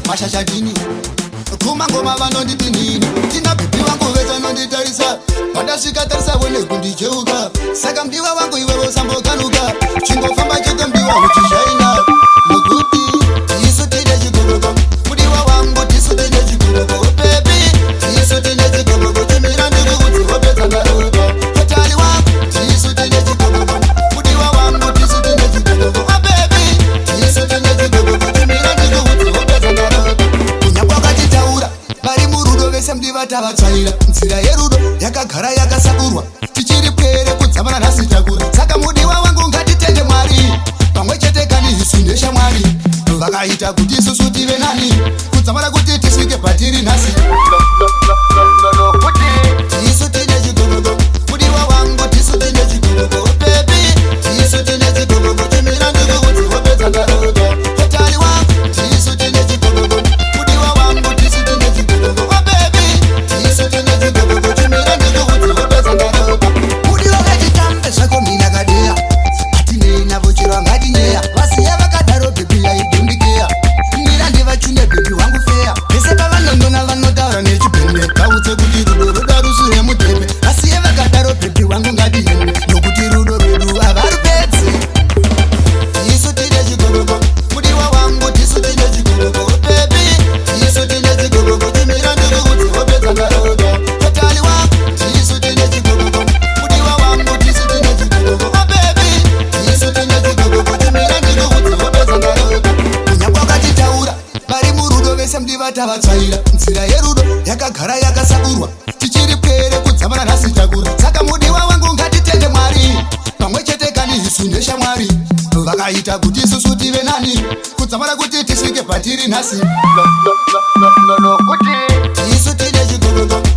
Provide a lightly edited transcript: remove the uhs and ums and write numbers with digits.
Mashashadini kuma ngoma vanonditi nini tina bhipi vangu vese vanonditarisa vandasvika tarisa wene kundicheuka saka mdiwa wangu iwewe sambokanuka chingofamba chete mdiwa uchishaina nokuti isu tine chigogoko mudiwa wangu tisu tine chigogoko bebi tisu tine chigogoko chimira ndiri kuti wopedza ndaruka hatari wangu tisu tine chigogoko mudiwa wangu tisu tine chigogoko bebi tisu tine chigogoko chimira ndiri kuti wopedza ndaruka vari murudo vese mdivatavatsaira nzira yerudo yakagara yakasakurwa tichiri pere kudzamana nhasi takura saka mudiwa wangu ngatitende mwari pamwe chete kani isu ndeshamwari vakaita kuti isusu tive nani kudzamana kuti tisvike patiri nhasi tisu tine chigogoko mudiwa wangu tisu tine chigogoko bebi tisu tine chigogoko chimira ndiri kuti wopedza ndaroga hatari wangu tisu tine chigogoko mudiwa wangu tisu tine chigogoko bebi tisu tine chigogoko chimira ndiri kuti wopedza ndaroga mudiwa vachitambe zvako mina kadeya atinei navo chiro ngatinyeya vasiya vakadaro bebi yaidondikeya mira ndivachune bebi wangu feya vese pavanondona vanotaura nechipembe vaudze kuti rudo ruda rusure mudhembe vasiye vakadaro bebi wangu ngatiende nokuti rudo rwedu avarupedzi isu tine chigogoko mudiwa wangu tisu tine chigogoko bebi tisu tine chigogoko chimira ndiri kuti wopedza ndaroga hatari wangu tisu tine chigogoko mudiwa wangu tisu tine chigogoko bebi tisu tine chigogoko chimira ndiri kuti wopedza ndaroga kunyangwa vakatitaura vari murudo vese mdivatavatsvaira nzira yerudo yakagara yakasakurwa tichiri pere kudzamana nhasi takura saka mudiwa wangu ngatitende mwari pamwe chete kani isu ndeshamwari vakaita kuti isusu tive nani kudzamana kuti tisvike patiri nhasi isu tine chigogoko